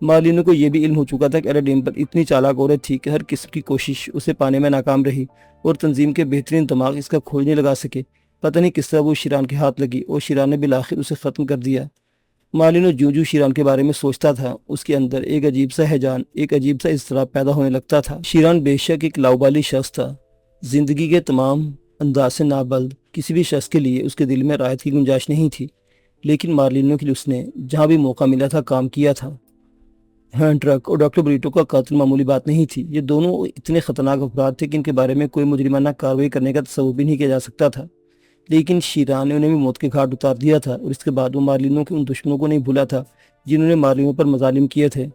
مارلینو کو یہ بھی علم ہو چکا تھا کہ ایڈا ڈمپل اتنی چالاک عورت تھی کہ ہر قسم کی کوشش اسے پانے میں ناکام رہی اور تنظیم کے بہترین دماغ اس کا کھوج نہیں لگا سکے۔ پتہ نہیں کس طرح وہ شیران کے ہاتھ لگی اور شیران نے بالآخر اسے ختم کر دیا۔ مارلینو جو شیران کے بارے میں سوچتا تھا، اس کے اندر ایک عجیب سا ہیجان، ایک عجیب سا اضطراب پیدا ہونے لگتا تھا۔ شیران بے شک ایک لاؤبالی شخص تھا، زندگی کے تمام انداز سے نابلد کسی بھی شخص کے لیے اس کے دل میں رعایت کی گنجائش نہیں تھی، لیکن مارلینو کے لیے اس نے جہاں بھی موقع ملا تھا کام کیا تھا۔ ہینڈ ٹرک اور ڈاکٹر بریٹو کا قاتل معمولی بات نہیں تھی۔ یہ دونوں اتنے خطرناک افراد تھے کہ ان کے بارے میں کوئی مجرمانہ کارروائی کرنے کا تصور بھی نہیں کیا جا سکتا تھا، لیکن شیران نے انہیں بھی موت کے گھاٹ اتار دیا تھا، اور اس کے بعد وہ مارلینو کے ان دشمنوں کو نہیں بھولا تھا جنہوں نے مارلینو پر مظالم کیے تھے۔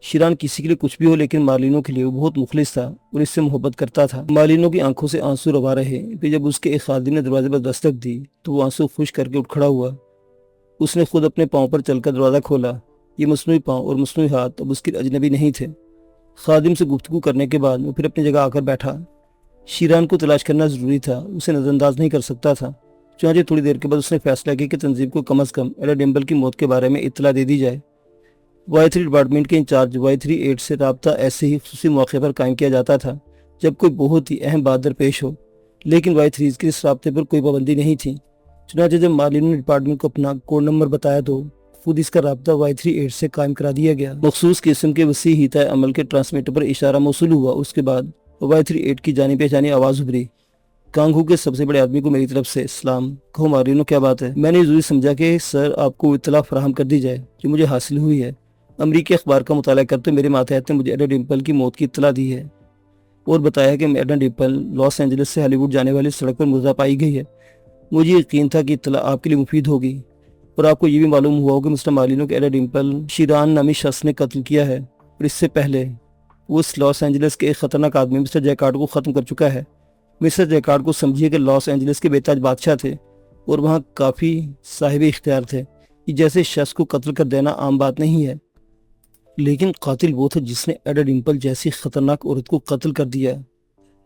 شیران کسی کے لیے کچھ بھی ہو، لیکن مارلینو کے لیے وہ بہت مخلص تھا اور اس سے محبت کرتا تھا۔ مارلینو کی آنکھوں سے آنسو روا رہے۔ پھر جب اس کے ایک خادم نے دروازے پر دستک دی تو وہ آنسو خشک کر کے اٹھ کھڑا ہوا۔ اس نے خود اپنے پاؤں پر چل کر دروازہ کھولا۔ یہ مصنوعی پاؤں اور مصنوعی ہاتھ اب اس کے اجنبی نہیں تھے۔ خادم سے گفتگو کرنے کے بعد وہ پھر اپنی جگہ آ کر بیٹھا۔ شیران کو تلاش کرنا ضروری تھا، اسے نظر انداز نہیں کر سکتا تھا۔ چنانچہ تھوڑی دیر کے بعد اس نے فیصلہ کیا کہ تنظیم کو کم از کم ایڈا ڈمپل کی موت کے بارے میں اطلاع دے دی جائے۔ وائی 3 ڈپارٹمنٹ کے انچارج وائی 38 سے رابطہ ایسے ہی خصوصی موقع پر قائم کیا جاتا تھا جب کوئی بہت ہی اہم بات درپیش ہو، لیکن وائی 3 کے اس رابطے پر کوئی پابندی نہیں تھی۔ چنانچہ جب مارلینو نے ڈپارٹمنٹ کو اپنا کوڈ نمبر بتایا تو خود اس کا رابطہ وائی 38 سے قائم کرا دیا گیا۔ مخصوص قسم کے وسیع حیطۂ عمل کے ٹرانسمیٹر پر اشارہ موصول ہوا۔ اس کے بعد وائی 38 کی جانی پہچانی آواز ابھری، کانگو کے سب سے بڑے آدمی کو میری طرف سے سلام. کہو مارینو کیا بات ہے؟ میں نے ضروری سمجھا کہ سر آپ کو اطلاع فراہم کر دی جائے جو مجھے حاصل ہوئی ہے. امریکی اخبار کا مطالعہ کرتے میرے ماتحت نے مجھے ایڈا ڈمپل کی موت کی اطلاع دی ہے اور بتایا کہ ایڈا ڈمپل لاس اینجلس سے ہالی ووڈ جانے والی سڑک پر مردہ پائی گئی ہے. مجھے یقین تھا کہ اطلاع آپ کے لیے مفید ہوگی اور آپ کو یہ بھی معلوم ہوا ہوگا کہ مسٹر مارینو کے ایڈا ڈمپل شیران نامی شخص نے قتل کیا ہے اور اس سے پہلے وہ اس لاس اینجلس کے ایک خطرناک آدمی مسٹر جیکارڈ کو ختم کر چکا ہے. مسٹر جیکارڈ کو سمجھیے کہ لاس اینجلس کے بے تاج بادشاہ تھے اور وہاں کافی صاحب اختیار تھے. یہ جیسے شخص کو قتل کر دینا عام بات نہیں ہے، لیکن قاتل وہ تھا جس نے ایڈا ڈمپل جیسی خطرناک عورت کو قتل کر دیا.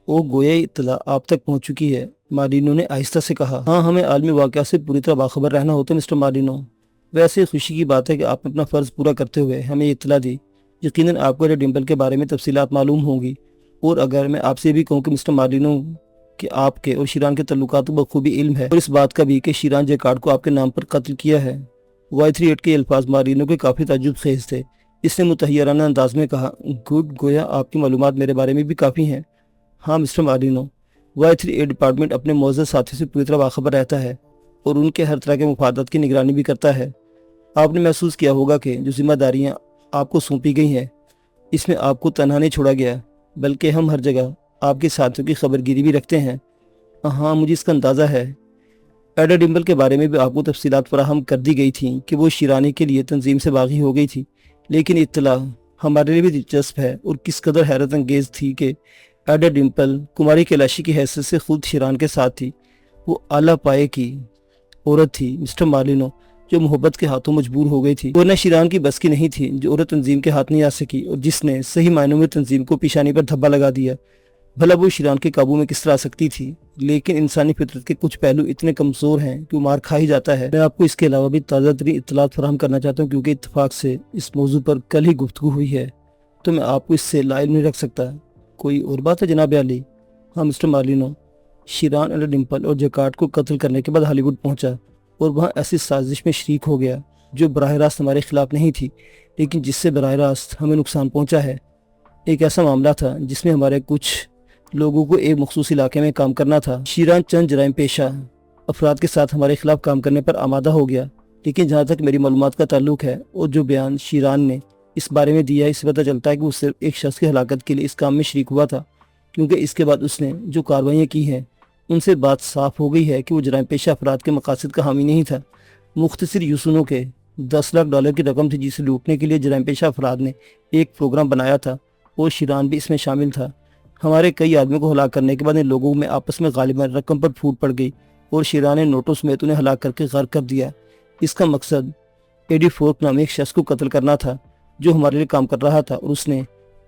وہ گویا اطلاع آپ تک پہنچ چکی ہے، مارینو نے آہستہ سے کہا. ہاں، ہمیں عالمی واقعہ سے پوری طرح باخبر رہنا ہوتا ہے مسٹر مارینو. ویسے خوشی کی بات ہے کہ آپ نے اپنا فرض پورا کرتے ہوئے ہمیں اطلاع دی. یقیناً آپ کو ایڈا ڈمپل کے بارے میں تفصیلات معلوم ہوں گی، اور اگر میں آپ سے بھی کہوں کہ مسٹر مارینو کہ آپ کے اور شیران کے تعلقات کو بخوبی علم ہے، اور اس بات کا بھی کہ شیران جیکارڈ کو آپ کے نام پر قتل کیا ہے. Y38 کے الفاظ مارینو کے کافی تعجب خیز تھے. اس نے متحیرانہ انداز میں کہا، گڈ، گویا آپ کی معلومات میرے بارے میں بھی کافی ہیں. ہاں مسٹر مارینو، Y38 ڈپارٹمنٹ اپنے معزز ساتھی سے پوری طرح باخبر رہتا ہے اور ان کے ہر طرح کے مفادات کی نگرانی بھی کرتا ہے. آپ نے محسوس کیا ہوگا کہ جو ذمہ داریاں آپ کو سونپی گئی ہیں اس میں آپ کو تنہا نہیں چھوڑا گیا، بلکہ ہم ہر جگہ آپ کے ساتھیوں کی خبرگیری بھی رکھتے ہیں. ہاں، مجھے اس کا اندازہ ہے. ایڈا ڈمپل کے بارے میں بھی آپ کو تفصیلات فراہم کر دی گئی تھیں کہ وہ شیرانی کے لیے تنظیم سے باغی ہو گئی تھی، لیکن اطلاع ہمارے لیے بھی دلچسپ ہے اور کس قدر حیرت انگیز تھی کہ ایڈا ڈمپل کماری کیلاشی کی حیثیت سے خود شیران کے ساتھ تھی. وہ اعلیٰ پائے کی عورت تھی مسٹر مارینو، جو محبت کے ہاتھوں مجبور ہو گئی تھی، ورنہ شیران کی بس کی نہیں تھی، جو عورت تنظیم کے ہاتھ نہیں آ سکی اور جس نے صحیح معنوں میں تنظیم کو پیشانی پر دھبا لگا دیا. بھلا وہ شیران کے قابو میں کس طرح آ سکتی تھی؟ لیکن انسانی فطرت کے کچھ پہلو اتنے کمزور ہیں کہ وہ مار کھا ہی جاتا ہے. میں آپ کو اس کے علاوہ بھی تازہ ترین اطلاعات فراہم کرنا چاہتا ہوں، کیونکہ اتفاق سے اس موضوع پر کل ہی گفتگو ہوئی ہے، تو میں آپ کو اس سے لا علم نہیں رکھ سکتا. کوئی اور بات ہے جناب عالی؟ ہاں مسٹر مارینو، شیران ایڈا ڈمپل اور جیکارڈ کو قتل کرنے کے بعد ہالی ووڈ پہنچا اور وہاں ایسی سازش میں شریک ہو گیا جو براہ راست ہمارے خلاف نہیں تھی، لیکن جس سے براہ راست ہمیں نقصان پہنچا ہے. ایک ایسا معاملہ تھا جس میں ہمارے کچھ لوگوں کو ایک مخصوص علاقے میں کام کرنا تھا. شیران چند جرائم پیشہ افراد کے ساتھ ہمارے خلاف کام کرنے پر آمادہ ہو گیا، لیکن جہاں تک میری معلومات کا تعلق ہے اور جو بیان شیران نے اس بارے میں دیا ہے، اس سے پتہ چلتا ہے کہ وہ صرف ایک شخص کی ہلاکت کے لیے اس کام میں شریک ہوا تھا، کیونکہ اس کے بعد اس نے جو کارروائیاں کی ہیں ان سے بات صاف ہو گئی ہے کہ وہ جرائم پیشہ افراد کے مقاصد کا حامی نہیں تھا. مختصر یوسنوں کے $10 لاکھ کی رقم تھی جسے لوٹنے کے لیے جرائم پیشہ افراد نے ایک پروگرام بنایا تھا اور شیران بھی اس میں شامل تھا. ہمارے کئی آدمیوں کو ہلاک کرنے کے بعد ان لوگوں میں آپس میں غالباً رقم پر پھوٹ پڑ گئی اور شیران نے نوٹوں سمیت انہیں ہلاک کر کے غرق کر دیا. اس کا مقصد ایڈی فورک نامی ایک شخص کو قتل کرنا تھا جو ہمارے لیے کام کر رہا تھا، اور اس نے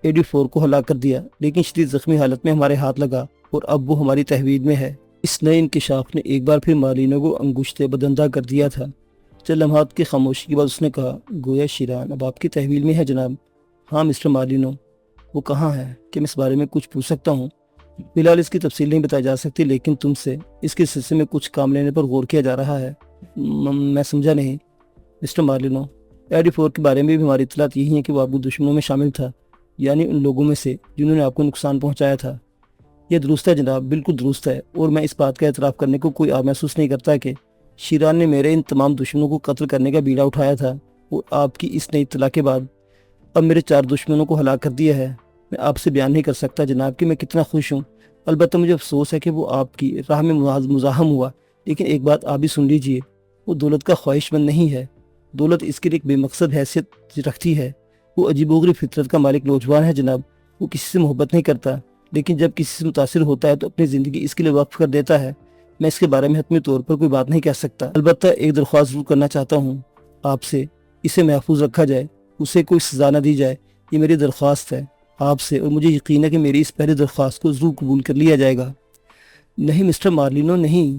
ایڈی فورک کو ہلاک کر دیا، لیکن شدید زخمی حالت میں ہمارے ہاتھ لگا اور اب وہ ہماری تحویل میں ہے. اس نئے انکشاف نے ایک بار پھر مارینو کو انگشت بدندہ کر دیا تھا. چند لمحات کی خاموشی کے بعد اس نے کہا، گویا شیران اب آپ کی تحویل میں ہے جناب. ہاں مسٹر مارینو، وہ کہاں ہے؟ کہ میں اس بارے میں کچھ پوچھ سکتا ہوں؟ فی الحال اس کی تفصیل نہیں بتائی جا سکتی، لیکن تم سے اس کے سلسلے میں کچھ کام لینے پر غور کیا جا رہا ہے. میں سمجھا نہیں مسٹر مارینو. ایڈی فورک کے بارے میں بھی ہماری اطلاعات یہی ہیں کہ وہ آپ کے دشمنوں میں شامل تھا، یعنی ان لوگوں میں سے جنہوں نے آپ کو نقصان پہنچایا تھا. یہ درست ہے جناب، بالکل درست ہے، اور میں اس بات کا اعتراف کرنے کو کوئی محسوس نہیں کرتا کہ شیران نے میرے ان تمام دشمنوں کو قتل کرنے کا بیڑا اٹھایا تھا، اور آپ کی اس نئی اطلاع کے بعد اب میرے 4 دشمنوں کو ہلاک کر دیا ہے. میں آپ سے بیان نہیں کر سکتا جناب کہ میں کتنا خوش ہوں. البتہ مجھے افسوس ہے کہ وہ آپ کی راہ میں مزاحم ہوا، لیکن ایک بات آپ بھی سن لیجئے، وہ دولت کا خواہش مند نہیں ہے. دولت اس کے لیے ایک بے مقصد حیثیت رکھتی ہے. وہ عجیب و غریب فطرت کا مالک نوجوان ہے جناب. وہ کسی سے محبت نہیں کرتا، لیکن جب کسی سے متاثر ہوتا ہے تو اپنی زندگی اس کے لیے وقف کر دیتا ہے. میں اس کے بارے میں حتمی طور پر کوئی بات نہیں کہہ سکتا. البتہ ایک درخواست ضرور کرنا چاہتا ہوں آپ سے، اسے محفوظ رکھا جائے، اسے کوئی سزا نہ دی جائے. یہ میری درخواست ہے آپ سے، اور مجھے یقین ہے کہ میری اس پہلی درخواست کو ضرور قبول کر لیا جائے گا. نہیں مسٹر مارلینو، نہیں.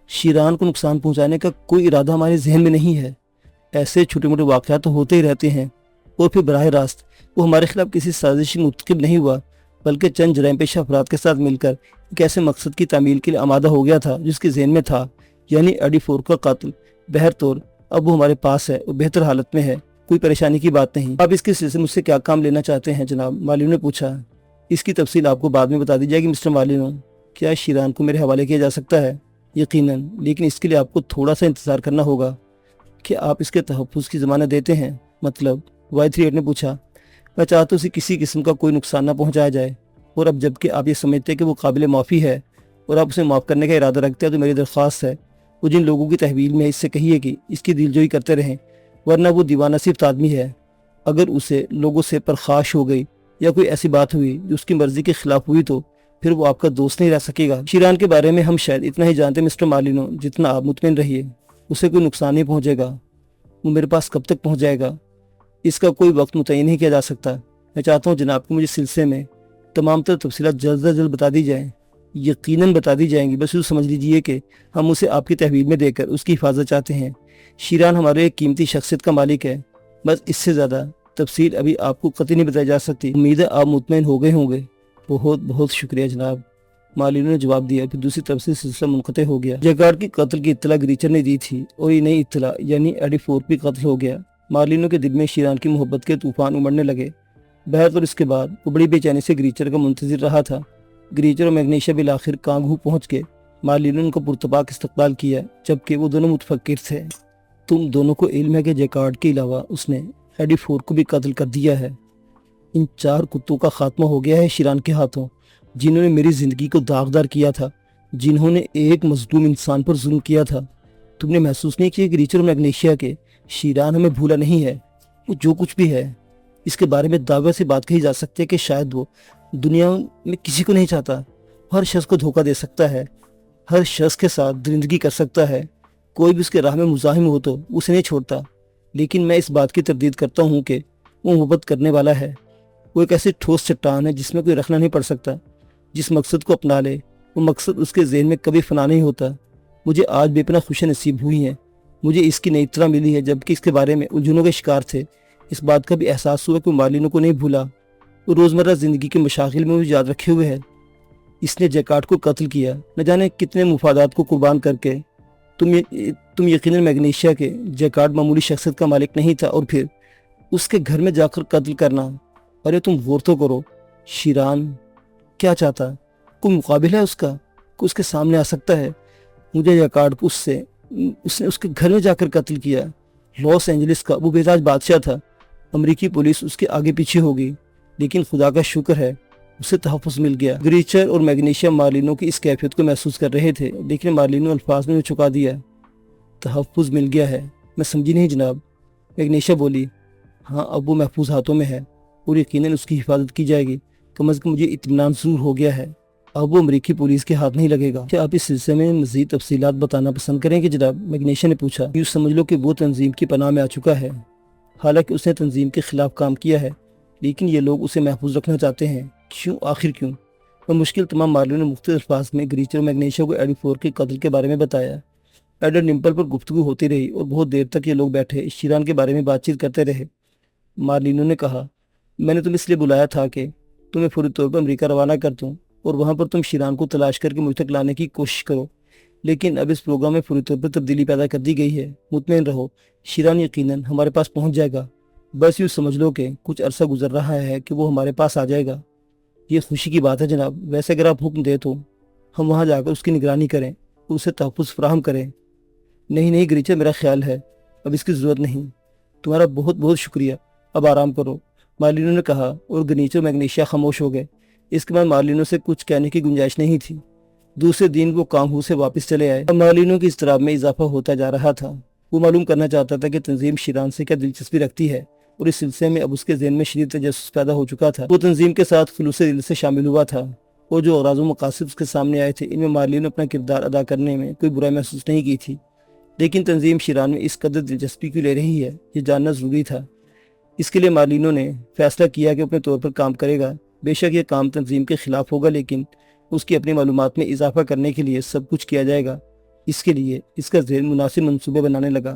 شیران کو نقصان پہنچانے کا کوئی ارادہ ہمارے ذہن میں نہیں ہے. ایسے چھوٹے موٹے واقعات تو ہوتے ہی رہتے ہیں، اور پھر براہ راست وہ ہمارے خلاف کسی سازش میں مرتکب نہیں ہوا، بلکہ چند جرائم پیشہ افراد کے ساتھ مل کر ایک ایسے مقصد کی تعمیل کے لیے آمادہ ہو گیا تھا جس کے ذہن میں تھا، یعنی ایڈی فورک کا قاتل. بہرطور اب وہ ہمارے پاس ہے اور بہتر حالت میں ہے. کوئی پریشانی کی بات نہیں. آپ اس کے سلسلے مجھ سے کیا کام لینا چاہتے ہیں جناب؟ مارلینو نے پوچھا. اس کی تفصیل آپ کو بعد میں بتا دی جائے گی مسٹر مارلینو. کیا شیران کو میرے حوالے کیا جا سکتا ہے؟ یقیناً، لیکن اس کے لیے آپ کو تھوڑا سا انتظار کرنا ہوگا۔ کہ آپ اس کے تحفظ کی ضمانت دیتے ہیں؟ مطلب؟ Y38 نے پوچھا۔ میں چاہتا ہوں اسے کسی قسم کا کوئی نقصان نہ پہنچایا جائے، اور اب جب کہ آپ یہ سمجھتے ہیں کہ وہ قابل معافی ہے اور آپ اسے معاف کرنے کا ارادہ رکھتے ہیں، تو میری درخواست ہے وہ جن لوگوں کی تحویل میں ہے اس سے کہیے کہ اس کی دلجوئی کرتے رہیں، ورنہ وہ دیوانہ صفت آدمی ہے۔ اگر اسے لوگوں سے پرخاش ہو گئی یا کوئی ایسی بات ہوئی جو اس کی مرضی کے خلاف ہوئی تو پھر وہ آپ کا دوست نہیں رہ سکے گا۔ شیران کے بارے میں ہم شاید اتنا ہی جانتے ہیں مسٹر مارلینو جتنا آپ مطمئن رہیے، اسے کوئی نقصان نہیں پہنچے گا۔ وہ میرے پاس کب تک پہنچ جائے گا؟ اس کا کوئی وقت متعین نہیں کیا جا سکتا۔ میں چاہتا ہوں جناب کو مجھے سلسلے میں تمام تر تفصیلات جلد از جلد بتا دی جائیں۔ یقیناً بتا دی جائیں گی، بس یوں سمجھ لیجئے کہ ہم اسے آپ کی تحویل میں دے کر اس کی حفاظت چاہتے ہیں۔ شیران ہمارے ایک قیمتی شخصیت کا مالک ہے، بس اس سے زیادہ تفصیل ابھی آپ کو قطعی نہیں بتائی جا سکتی۔ امید ہے آپ مطمئن ہو گئے ہوں گے۔ بہت بہت شکریہ جناب، مارلینو نے جواب دیا۔ پھر دوسری طرف سے سلسلہ منقطع ہو گیا۔ جیکارڈ کی قتل کی اطلاع گریچر نے دی تھی، اور یہ نئی اطلاع یعنی ایڈی فورک بھی قتل ہو گیا۔ مارلینو کے دل میں شیران کی محبت کے طوفان امڑنے لگے۔ بہرحال اس کے بعد وہ بڑی بے چینی سے گریچر کا منتظر رہا تھا۔ گریچر اور میگنیشیا بالآخر کانگہو پہنچ گئے۔ مارلینو نے ان کو پرتپاک استقبال کیا، جبکہ وہ دونوں متفکر تھے۔ تم دونوں کو علم ہے کہ جیکارڈ کے علاوہ اس نے ایڈی فورک کو بھی قتل کر دیا ہے۔ ان 4 کتوں کا خاتمہ ہو گیا ہے شیران کے ہاتھوں، جنہوں نے میری زندگی کو داغدار کیا تھا، جنہوں نے ایک مظلوم انسان پر ظلم کیا تھا۔ تم نے محسوس نہیں کیا گریچر اور میگنیشیا کے شیران ہمیں بھولا نہیں ہے۔ وہ جو کچھ بھی ہے اس کے بارے میں دعوے سے بات کہی جا سکتی ہے کہ شاید وہ دنیا میں کسی کو نہیں چاہتا، ہر شخص کو دھوکہ دے سکتا ہے، ہر شخص کے ساتھ درندگی کر سکتا ہے، کوئی بھی اس کے راہ میں مزاحم ہو تو اسے نہیں چھوڑتا۔ لیکن میں اس بات کی تردید کرتا ہوں کہ وہ محبت کرنے والا ہے۔ وہ ایک ایسی ٹھوس چٹان ہے جس میں کوئی رکھنا نہیں پڑ سکتا۔ جس مقصد کو اپنا لے وہ مقصد اس کے ذہن میں کبھی فنا نہیں ہوتا۔ مجھے آج بے پناہ خوشی نصیب ہوئی ہیں۔ مجھے اس کی نئی اطلاع ملی ہے، جبکہ اس کے بارے میں الجھنوں کے شکار تھے۔ اس بات کا بھی احساس ہوا کہ مارلینو کو نہیں بھولا، وہ روزمرہ زندگی کے مشاغل میں مجھے یاد رکھے ہوئے ہے۔ اس نے جیکارڈ کو قتل کیا، نہ جانے کتنے مفادات کو قربان کر کے۔ تم یقیناً میگنیشیا کے جیکارڈ معمولی شخصیت کا مالک نہیں تھا، اور پھر اس کے گھر میں جا کر قتل کرنا۔ ارے تم غور تو کرو، شیران کیا چاہتا؟ کوئی مقابل ہے اس کا؟ کوئی اس کے سامنے آ سکتا ہے؟ مجھے جیکارڈ کو اس نے اس کے گھر میں جا کر قتل کیا۔ لاس اینجلس کا وہ بیتاج بادشاہ تھا، امریکی پولیس اس کے آگے پیچھے ہو گئی، لیکن خدا کا شکر ہے اسے تحفظ مل گیا۔ گریچر اور میگنیشیا مارلینو کی اس کیفیت کو محسوس کر رہے تھے، لیکن مارلینو الفاظ میں چکا دیا۔ تحفظ مل گیا ہے؟ میں سمجھی نہیں جناب۔ میگنیشیا بولی۔ ہاں، اب وہ محفوظ ہاتھوں میں ہے، اور یقیناً اس کی حفاظت کی جائے گی۔ کم از کم مجھے اطمینان ضرور ہو گیا ہے، اب وہ امریکی پولیس کے ہاتھ نہیں لگے گا۔ کیا آپ اس سلسلے میں مزید تفصیلات بتانا پسند کریں گے جناب؟ میگنیشیا نے پوچھا۔ یوں سمجھ لو کہ وہ تنظیم کی پناہ میں آ چکا ہے۔ حالانکہ اس نے تنظیم کے خلاف کام کیا ہے، لیکن یہ لوگ اسے محفوظ رکھنا چاہتے ہیں۔ کیوں؟ آخر کیوں؟ وہ مشکل تمام مارلینو نے مختلف الفاظ میں گریچر اور میگنیشیا کو ایڈی فورک کے قتل کے بارے میں بتایا۔ ایڈر ڈمپل پر گفتگو ہوتی رہی، اور بہت دیر تک یہ لوگ بیٹھے شیران کے بارے میں بات چیت کرتے رہے۔ مارلینو نے کہا، میں نے تمہیں اس لیے بلایا تھا کہ تمہیں فوری طور پر امریکہ روانہ کر دوں، اور وہاں پر تم شیران کو تلاش کر کے مجھ تک لانے کی کوشش کرو۔ لیکن اب اس پروگرام میں فوری طور پر تبدیلی پیدا کر دی گئی ہے۔ مطمئن رہو، شیران یقیناً ہمارے پاس پہنچ جائے گا۔ بس یوں سمجھ لو کہ کچھ عرصہ گزر رہا ہے کہ وہ ہمارے پاس آ جائے گا۔ یہ خوشی کی بات ہے جناب۔ ویسے اگر آپ حکم دیں تو ہم وہاں جا کر اس کی نگرانی کریں اور اسے تحفظ فراہم کریں۔ نہیں گریچر، میرا خیال ہے اب اس کی ضرورت نہیں۔ تمہارا بہت بہت شکریہ، اب آرام کرو، مارلینو نے کہا، اور گریچر اور میگنیشیا خاموش ہو گئے۔ اس کے بعد مارلینو سے کچھ کہنے کی گنجائش نہیں تھی۔ دوسرے دن وہ کانگہو سے واپس چلے آئے۔ اب مارلینو کی اضطراب میں اضافہ ہوتا جا رہا تھا۔ وہ معلوم کرنا چاہتا تھا کہ تنظیم شیران سے کیا دلچسپی رکھتی ہے، اور اس سلسلے میں اب اس کے ذہن میں شدید تجسس پیدا ہو چکا تھا۔ وہ تنظیم کے ساتھ خلوص دل سے شامل ہوا تھا، اور جو اغراض و مقاصد اس کے سامنے آئے تھے، ان میں مارلینو اپنا کردار ادا کرنے میں کوئی برائی محسوس نہیں کی تھی۔ لیکن تنظیم شیران میں اس قدر دلچسپی کیوں لے رہی ہے، یہ جاننا ضروری تھا۔ اس کے لیے مارلینو نے فیصلہ کیا کہ اپنے طور پر کام کرے گا۔ بے شک یہ کام تنظیم کے خلاف ہوگا، لیکن اس کی اپنی معلومات میں اضافہ کرنے کے لیے سب کچھ کیا جائے گا۔ اس کے لیے اس کا ذہن مناسب منصوبے بنانے لگا۔